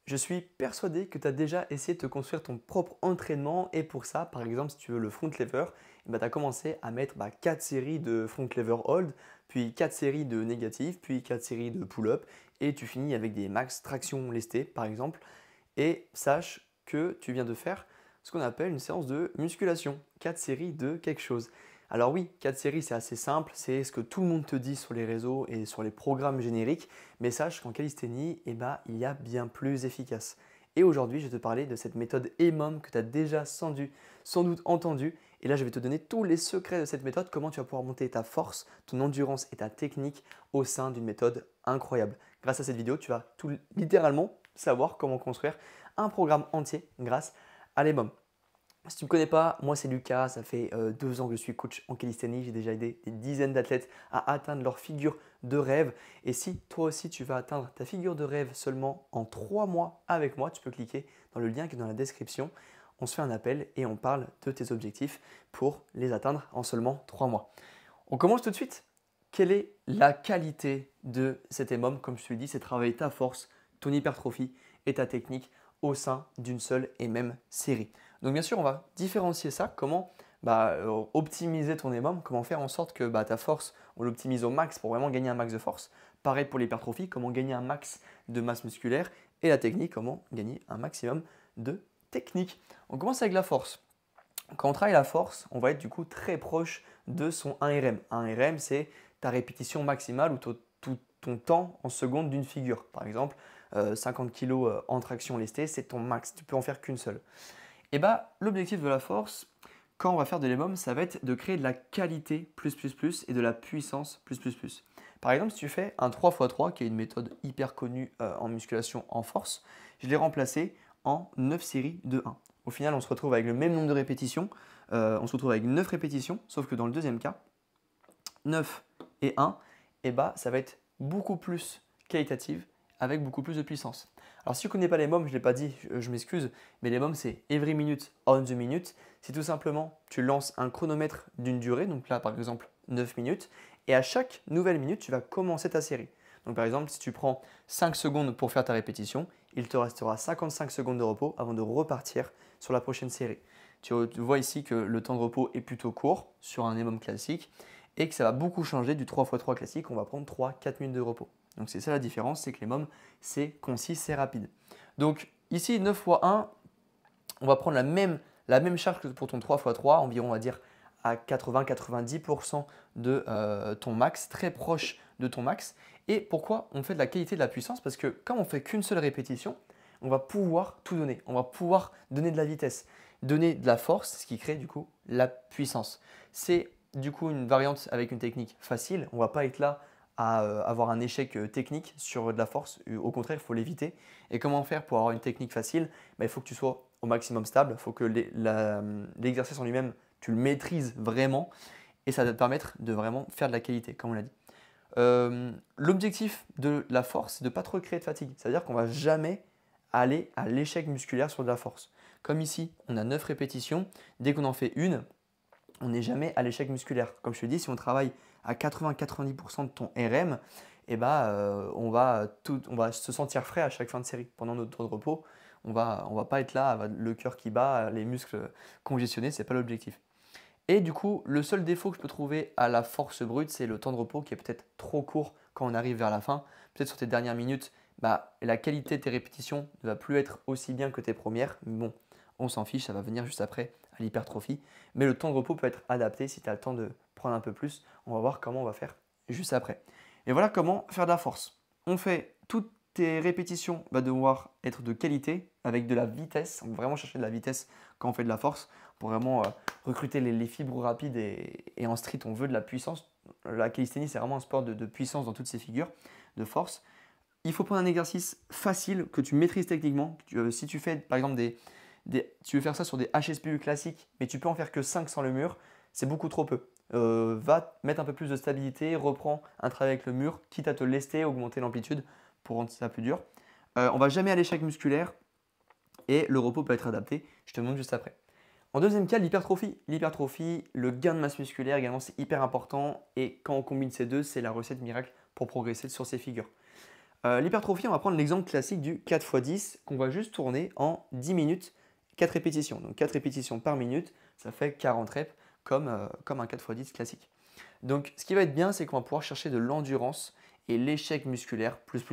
Je suis persuadé que tu as déjà essayé de te construire ton propre entraînement et pour ça, par exemple, si tu veux le front lever, tu as commencé à mettre 4 séries de front lever hold, puis 4 séries de négatifs, puis 4 séries de pull-up et tu finis avec des max traction lestée par exemple. Et sache que tu viens de faire ce qu'on appelle une séance de musculation, 4 séries de quelque chose. Alors oui, 4 séries c'est assez simple, c'est ce que tout le monde te dit sur les réseaux et sur les programmes génériques, mais sache qu'en calisthénie, il y a bien plus efficace. Et aujourd'hui, je vais te parler de cette méthode EMOM que tu as déjà sans doute entendu. Et là, je vais te donner tous les secrets de cette méthode, comment tu vas pouvoir monter ta force, ton endurance et ta technique au sein d'une méthode incroyable. Grâce à cette vidéo, tu vas littéralement savoir comment construire un programme entier grâce à l'EMOM. Si tu ne me connais pas, moi c'est Lucas, ça fait 2 ans que je suis coach en calisthénie, j'ai déjà aidé des dizaines d'athlètes à atteindre leur figure de rêve. Et si toi aussi tu vas atteindre ta figure de rêve seulement en 3 mois avec moi, tu peux cliquer dans le lien qui est dans la description. On se fait un appel et on parle de tes objectifs pour les atteindre en seulement 3 mois. On commence tout de suite. Quelle est la qualité de cet EMOM? Comme je te l'ai dit, c'est travailler ta force, ton hypertrophie et ta technique au sein d'une seule et même série. Donc bien sûr, on va différencier ça, comment optimiser ton EMOM, comment faire en sorte que ta force, on l'optimise au max pour vraiment gagner un max de force. Pareil pour l'hypertrophie, comment gagner un max de masse musculaire et la technique, comment gagner un maximum de technique. On commence avec la force. Quand on travaille la force, on va être du coup très proche de son 1 RM. 1 RM, c'est ta répétition maximale ou tout ton temps en seconde d'une figure. Par exemple, 50 kg en traction lestée, c'est ton max. Tu peux en faire qu'une seule. Et l'objectif de la force, quand on va faire de l'EMOM, ça va être de créer de la qualité et de la puissance plus. Par exemple, si tu fais un 3x3, qui est une méthode hyper connue en musculation en force, je l'ai remplacé en 9 séries de 1. Au final, on se retrouve avec le même nombre de répétitions, on se retrouve avec 9 répétitions, sauf que dans le deuxième cas, 9 et 1, ça va être beaucoup plus qualitative avec beaucoup plus de puissance. Alors si tu ne connais pas les mômes, je ne l'ai pas dit, je m'excuse, mais les mômes c'est every minute on the minute. C'est tout simplement, tu lances un chronomètre d'une durée, donc là par exemple 9 minutes, et à chaque nouvelle minute, tu vas commencer ta série. Donc par exemple, si tu prends 5 secondes pour faire ta répétition, il te restera 55 secondes de repos avant de repartir sur la prochaine série. Tu vois ici que le temps de repos est plutôt court sur un EMOM classique et que ça va beaucoup changer du 3x3 classique, on va prendre 3-4 minutes de repos. Donc c'est ça la différence, c'est que l'EMOM c'est concis, c'est rapide. Donc ici 9 x 1, on va prendre la même charge que pour ton 3x3, environ on va dire à 80-90% de ton max, très proche de ton max. Et pourquoi on fait de la qualité de la puissance? Parce que quand on fait qu'une seule répétition, on va pouvoir tout donner. On va pouvoir donner de la vitesse, donner de la force, ce qui crée du coup la puissance. C'est du coup une variante avec une technique facile. On ne va pas être là à avoir un échec technique sur de la force. Au contraire, il faut l'éviter. Et comment faire pour avoir une technique facile? Il faut que tu sois au maximum stable. Il faut que l'exercice en lui-même, tu le maîtrises vraiment. Et ça va te permettre de vraiment faire de la qualité, comme on l'a dit. L'objectif de la force, c'est de ne pas trop créer de fatigue. C'est-à-dire qu'on ne va jamais aller à l'échec musculaire sur de la force. Comme ici, on a 9 répétitions. Dès qu'on en fait une, on n'est jamais à l'échec musculaire. Comme je te dis, si on travaille à 80-90% de ton RM, on va se sentir frais à chaque fin de série. Pendant notre temps de repos, on va pas être là, le cœur qui bat, les muscles congestionnés, ce n'est pas l'objectif. Et du coup, le seul défaut que je peux trouver à la force brute, c'est le temps de repos qui est peut-être trop court quand on arrive vers la fin. Peut-être sur tes dernières minutes, la qualité de tes répétitions ne va plus être aussi bien que tes premières. Mais bon, on s'en fiche, ça va venir juste après à l'hypertrophie. Mais le temps de repos peut être adapté si tu as le temps de prendre un peu plus. On va voir comment on va faire juste après. Et voilà comment faire de la force. On fait toutes tes répétitions va devoir être de qualité avec de la vitesse. On va vraiment chercher de la vitesse quand on fait de la force pour vraiment recruter les fibres rapides et en street, on veut de la puissance. La calisthénie, c'est vraiment un sport de puissance dans toutes ses figures, de force. Il faut prendre un exercice facile que tu maîtrises techniquement. Si tu fais par exemple tu veux faire ça sur des HSPU classiques, mais tu peux en faire que 5 sans le mur, c'est beaucoup trop peu. Va mettre un peu plus de stabilité, reprends un travail avec le mur, quitte à te lester, augmenter l'amplitude pour rendre ça plus dur. On va jamais à l'échec musculaire et le repos peut être adapté. Je te montre juste après. En deuxième cas, l'hypertrophie. L'hypertrophie, le gain de masse musculaire également, c'est hyper important. Et quand on combine ces deux, c'est la recette miracle pour progresser sur ces figures. L'hypertrophie, on va prendre l'exemple classique du 4 x 10 qu'on va juste tourner en 10 minutes, 4 répétitions. Donc 4 répétitions par minute, ça fait 40 reps comme un 4 x 10 classique. Donc ce qui va être bien, c'est qu'on va pouvoir chercher de l'endurance et l'échec musculaire plus.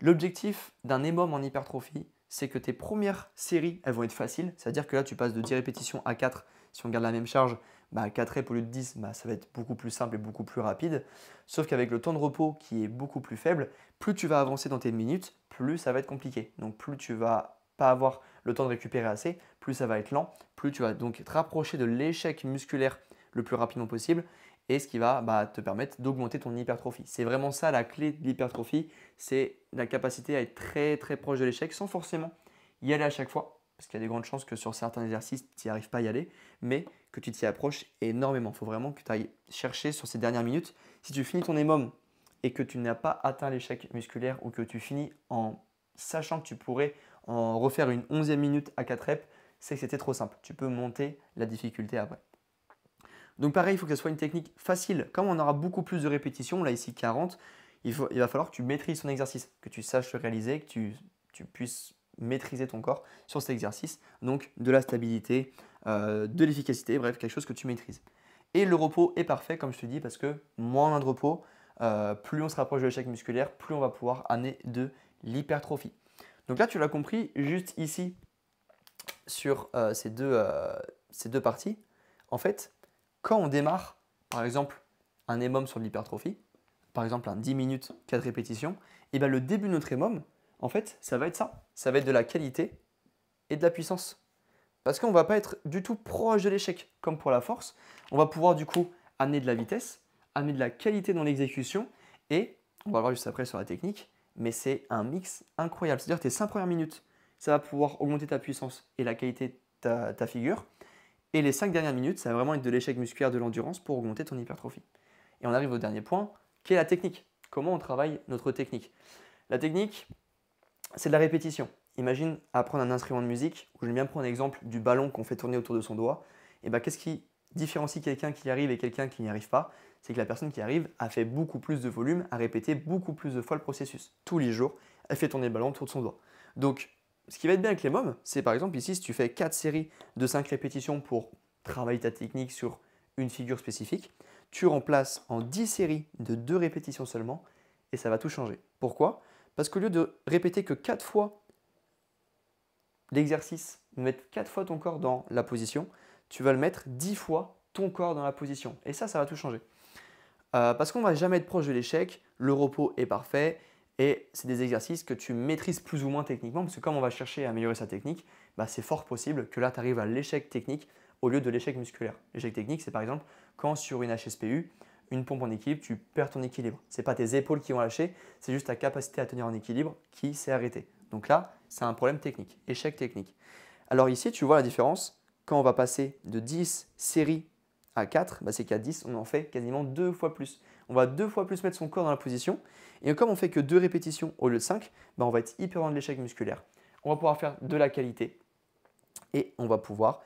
L'objectif d'un EMOM en hypertrophie, c'est que tes premières séries, elles vont être faciles. C'est-à-dire que là, tu passes de 10 répétitions à 4. Si on garde la même charge, 4 reps au lieu de 10, ça va être beaucoup plus simple et beaucoup plus rapide. Sauf qu'avec le temps de repos qui est beaucoup plus faible, plus tu vas avancer dans tes minutes, plus ça va être compliqué. Donc plus tu vas pas avoir le temps de récupérer assez, plus ça va être lent, plus tu vas donc te rapprocher de l'échec musculaire le plus rapidement possible et ce qui va te permettre d'augmenter ton hypertrophie. C'est vraiment ça la clé de l'hypertrophie, c'est la capacité à être très proche de l'échec sans forcément y aller à chaque fois, parce qu'il y a des grandes chances que sur certains exercices, tu n'y arrives pas à y aller, mais que tu t'y approches énormément. Il faut vraiment que tu ailles chercher sur ces dernières minutes. Si tu finis ton EMOM et que tu n'as pas atteint l'échec musculaire ou que tu finis en sachant que tu pourrais en refaire une 11e minute à 4 reps, c'est que c'était trop simple. Tu peux monter la difficulté après. Donc pareil, il faut que ce soit une technique facile. Comme on aura beaucoup plus de répétitions, là ici 40, il va falloir que tu maîtrises ton exercice, que tu saches le réaliser, que tu puisses maîtriser ton corps sur cet exercice. Donc de la stabilité, de l'efficacité, bref, quelque chose que tu maîtrises. Et le repos est parfait, comme je te dis, parce que moins on a de repos, plus on se rapproche de l'échec musculaire, plus on va pouvoir amener de l'hypertrophie. Donc là, tu l'as compris, juste ici, sur ces deux parties, en fait, quand on démarre, par exemple, un EMOM sur de l'hypertrophie, par exemple un 10 minutes, 4 répétitions, et bien le début de notre EMOM, en fait, ça va être ça. Ça va être de la qualité et de la puissance. Parce qu'on ne va pas être du tout proche de l'échec, comme pour la force. On va pouvoir du coup amener de la vitesse, amener de la qualité dans l'exécution, et on va le voir juste après sur la technique, mais c'est un mix incroyable. C'est-à-dire que tes 5 premières minutes, ça va pouvoir augmenter ta puissance et la qualité de ta figure. Et les 5 dernières minutes, ça va vraiment être de l'échec musculaire, de l'endurance pour augmenter ton hypertrophie. Et on arrive au dernier point, qui est la technique. Comment on travaille notre technique? La technique, c'est de la répétition. Imagine apprendre un instrument de musique, où j'aime bien prendre l'exemple du ballon qu'on fait tourner autour de son doigt. Et qu'est-ce qui différencie quelqu'un qui y arrive et quelqu'un qui n'y arrive pas? C'est que la personne qui arrive a fait beaucoup plus de volume, a répété beaucoup plus de fois le processus. Tous les jours, elle fait tourner le ballon autour de son doigt. Donc, ce qui va être bien avec les mômes, c'est par exemple ici, si tu fais 4 séries de 5 répétitions pour travailler ta technique sur une figure spécifique, tu remplaces en 10 séries de 2 répétitions seulement et ça va tout changer. Pourquoi? Parce qu'au lieu de répéter que 4 fois l'exercice, mettre 4 fois ton corps dans la position, tu vas le mettre 10 fois ton corps dans la position. Et ça va tout changer. Parce qu'on ne va jamais être proche de l'échec, le repos est parfait et c'est des exercices que tu maîtrises plus ou moins techniquement parce que comme on va chercher à améliorer sa technique, c'est fort possible que là tu arrives à l'échec technique au lieu de l'échec musculaire. L'échec technique, c'est par exemple quand sur une HSPU, une pompe en équilibre, tu perds ton équilibre. Ce n'est pas tes épaules qui vont lâcher, c'est juste ta capacité à tenir en équilibre qui s'est arrêtée. Donc là, c'est un problème technique, échec technique. Alors ici, tu vois la différence. Quand on va passer de 10 séries à 4, c'est qu'à 10, on en fait quasiment 2 fois plus. On va 2 fois plus mettre son corps dans la position. Et comme on fait que 2 répétitions au lieu de 5, on va être hyper loin de l'échec musculaire. On va pouvoir faire de la qualité et on va pouvoir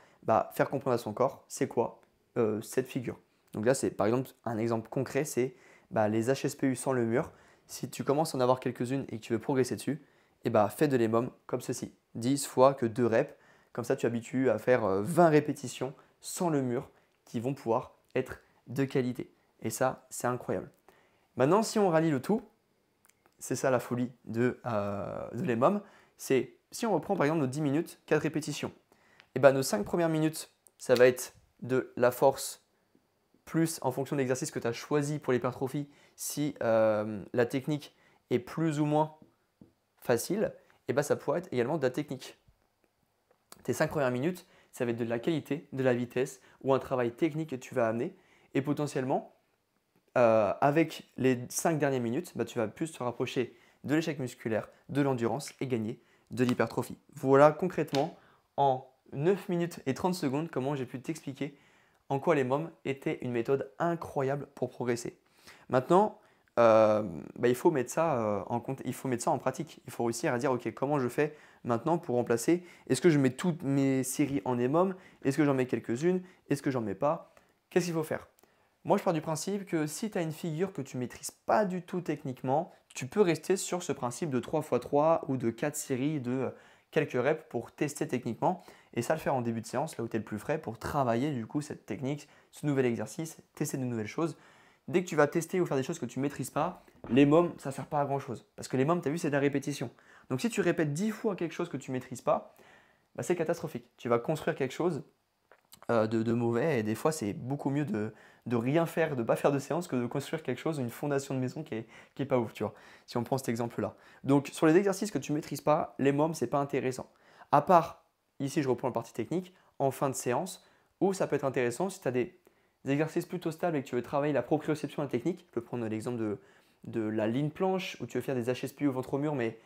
faire comprendre à son corps c'est quoi cette figure. Donc là, c'est par exemple un exemple concret, c'est les HSPU sans le mur. Si tu commences à en avoir quelques-unes et que tu veux progresser dessus, fais de l'EMOM comme ceci. 10 fois que 2 reps. Comme ça, tu habitues à faire 20 répétitions sans le mur qui vont pouvoir être de qualité. Et ça, c'est incroyable. Maintenant, si on rallie le tout, c'est ça la folie de l'EMOM, c'est si on reprend par exemple nos 10 minutes, 4 répétitions, nos 5 premières minutes, ça va être de la force plus en fonction de l'exercice que tu as choisi pour l'hypertrophie, si la technique est plus ou moins facile, ça pourrait être également de la technique. Tes 5 premières minutes, ça va être de la qualité, de la vitesse ou un travail technique que tu vas amener. Et potentiellement, avec les 5 dernières minutes, tu vas plus te rapprocher de l'échec musculaire, de l'endurance et gagner de l'hypertrophie. Voilà concrètement en 9 minutes et 30 secondes comment j'ai pu t'expliquer en quoi les mômes étaient une méthode incroyable pour progresser. Maintenant, il faut mettre ça en pratique. Il faut réussir à dire ok, comment je fais maintenant pour remplacer. Est-ce que je mets toutes mes séries en EMOM? Est-ce que j'en mets quelques-unes? Est-ce que j'en mets pas? Qu'est-ce qu'il faut faire? Moi, je pars du principe que si tu as une figure que tu ne maîtrises pas du tout techniquement, tu peux rester sur ce principe de 3x3 ou de 4 séries de quelques reps pour tester techniquement et ça le faire en début de séance, là où tu es le plus frais, pour travailler du coup cette technique, ce nouvel exercice, tester de nouvelles choses. Dès que tu vas tester ou faire des choses que tu ne maîtrises pas, les mômes, ça ne sert pas à grand chose. Parce que les mômes, tu as vu, c'est de la répétition. Donc si tu répètes 10 fois quelque chose que tu ne maîtrises pas, bah, c'est catastrophique. Tu vas construire quelque chose de mauvais et des fois, c'est beaucoup mieux de rien faire, de ne pas faire de séance que de construire quelque chose, une fondation de maison qui est pas ouf, tu vois, si on prend cet exemple-là. Donc sur les exercices que tu ne maîtrises pas, les mômes, c'est pas intéressant. À part, ici je reprends la partie technique, en fin de séance, où ça peut être intéressant si tu as des exercices plutôt stables et que tu veux travailler la proprioception et la technique. Je peux prendre l'exemple de la ligne planche, où tu veux faire des HSPU au ventre au mur, mais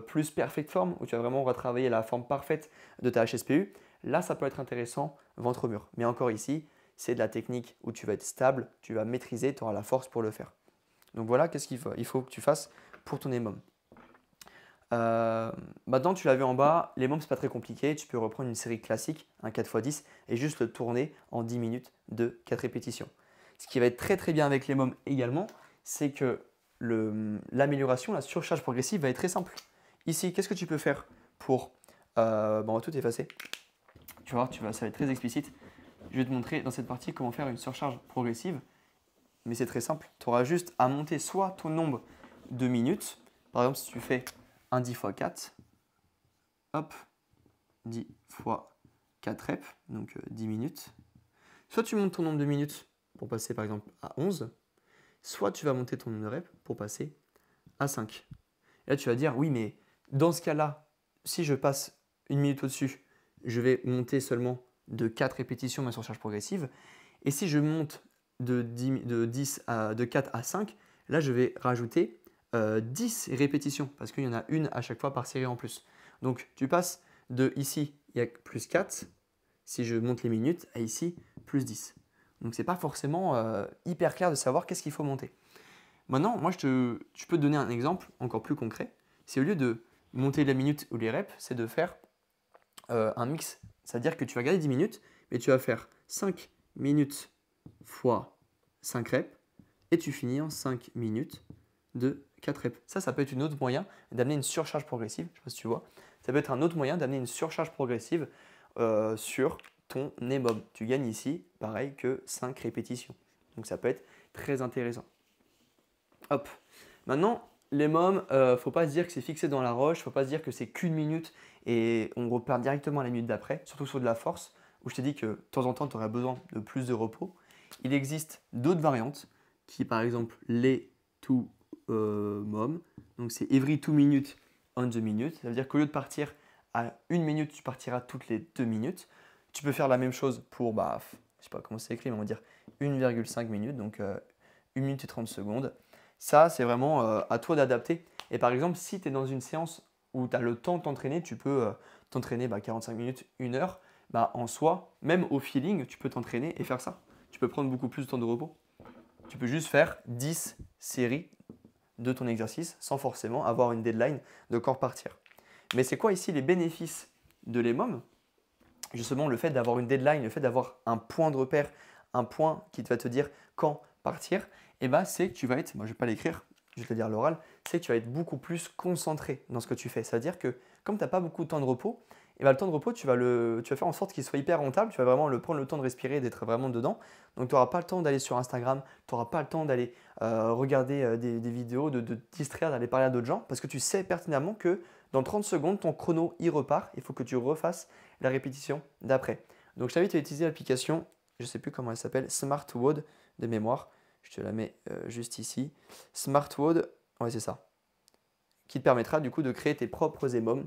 plus perfect form, où tu vas vraiment retravailler la forme parfaite de ta HSPU. Là, ça peut être intéressant ventre au mur. Mais encore ici, c'est de la technique où tu vas être stable, tu vas maîtriser, tu auras la force pour le faire. Donc voilà, qu'est-ce qu'il faut? Il faut que tu fasses pour ton EMOM. Maintenant, tu l'as vu en bas, les mômes, c'est pas très compliqué. Tu peux reprendre une série classique, un 4x10, et juste le tourner en 10 minutes de 4 répétitions. Ce qui va être très très bien avec les mômes également, c'est que l'amélioration, la surcharge progressive va être très simple. Ici, qu'est-ce que tu peux faire pour… on va tout effacer. Tu vois, ça va être très explicite. Je vais te montrer dans cette partie comment faire une surcharge progressive. Mais c'est très simple. Tu auras juste à monter soit ton nombre de minutes. Par exemple, si tu fais un 10 x 4, hop, 10 fois 4 reps, donc 10 minutes. Soit tu montes ton nombre de minutes pour passer par exemple à 11, soit tu vas monter ton nombre de reps pour passer à 5. Et là, tu vas dire, oui, mais dans ce cas-là, si je passe une minute au-dessus, je vais monter seulement de 4 répétitions ma surcharge progressive. Et si je monte de 4 à 5, là, je vais rajouter 10 répétitions parce qu'il y en a une à chaque fois par série en plus. Donc, tu passes de ici, il y a plus 4, si je monte les minutes, à ici, plus 10. Donc, ce n'est pas forcément hyper clair de savoir qu'est-ce qu'il faut monter. Maintenant, moi, je peux te donner un exemple encore plus concret. C'est au lieu de monter la minute ou les reps, c'est de faire un mix. C'est-à-dire que tu vas garder 10 minutes, mais tu vas faire 5 minutes fois 5 reps et tu finis en 5 minutes de 4 reps. Ça peut être un autre moyen d'amener une surcharge progressive. Je ne sais pas si tu vois. Ça peut être un autre moyen d'amener une surcharge progressive sur ton EMOM. Tu gagnes ici, pareil, que 5 répétitions. Donc ça peut être très intéressant. Hop. Maintenant, l'EMOM, il ne faut pas se dire que c'est fixé dans la roche, il ne faut pas se dire que c'est qu'une minute et on repart directement à la minute d'après, surtout sur de la force, où je t'ai dit que de temps en temps, tu aurais besoin de plus de repos. Il existe d'autres variantes, qui est par exemple les to mom. Donc c'est every 2 minutes on the minute. Ça veut dire qu'au lieu de partir à 1 minute, tu partiras toutes les 2 minutes. Tu peux faire la même chose pour, je sais pas comment c'est écrit, mais on va dire 1,5 minutes, donc 1 minute et 30 secondes. Ça, c'est vraiment à toi d'adapter. Et par exemple, si tu es dans une séance où tu as le temps de t'entraîner, tu peux t'entraîner 45 minutes, 1 heure. En soi, même au feeling, tu peux t'entraîner et faire ça. Tu peux prendre beaucoup plus de temps de repos. Tu peux juste faire 10 séries de ton exercice sans forcément avoir une deadline de quand repartir. Mais c'est quoi ici les bénéfices de l'EMOM? Justement, le fait d'avoir une deadline, le fait d'avoir un point de repère, un point qui va te dire quand partir, c'est que tu vas être, moi je ne vais pas l'écrire, je vais te le dire à l'oral, c'est que tu vas être beaucoup plus concentré dans ce que tu fais. C'est-à-dire que comme tu n'as pas beaucoup de temps de repos, le temps de repos, tu vas faire en sorte qu'il soit hyper rentable, tu vas vraiment prendre le temps de respirer, d'être vraiment dedans. Donc tu n'auras pas le temps d'aller sur Instagram, tu n'auras pas le temps d'aller regarder des vidéos, de te distraire, d'aller parler à d'autres gens, parce que tu sais pertinemment que dans 30 secondes, ton chrono y repart, il faut que tu refasses la répétition d'après. Donc je t'invite à utiliser l'application, je ne sais plus comment elle s'appelle, SmartWOD de mémoire. Je te la mets juste ici. SmartWOD, ouais c'est ça. Qui te permettra du coup de créer tes propres EMOM.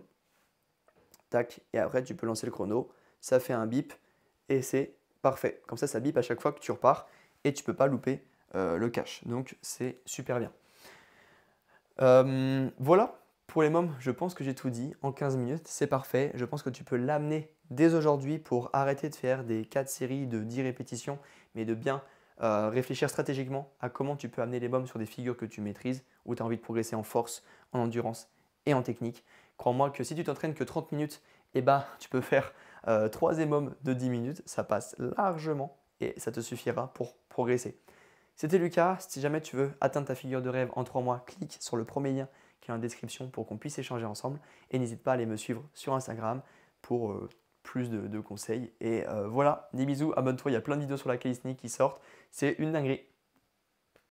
Tac, et après tu peux lancer le chrono. Ça fait un bip et c'est parfait. Comme ça bip à chaque fois que tu repars et tu ne peux pas louper le cache. Donc c'est super bien. Voilà. Pour les mômes, je pense que j'ai tout dit. En 15 minutes, c'est parfait. Je pense que tu peux l'amener dès aujourd'hui pour arrêter de faire des 4 séries de 10 répétitions, mais de bien réfléchir stratégiquement à comment tu peux amener les mômes sur des figures que tu maîtrises, où tu as envie de progresser en force, en endurance et en technique. Crois-moi que si tu t'entraînes que 30 minutes, tu peux faire 3 EMOM de 10 minutes. Ça passe largement et ça te suffira pour progresser. C'était Lucas. Si jamais tu veux atteindre ta figure de rêve en 3 mois, clique sur le premier lien qui est en description pour qu'on puisse échanger ensemble. Et n'hésite pas à aller me suivre sur Instagram pour plus de conseils. Et voilà, des bisous, abonne-toi, il y a plein de vidéos sur la calisthénie qui sortent. C'est une dinguerie.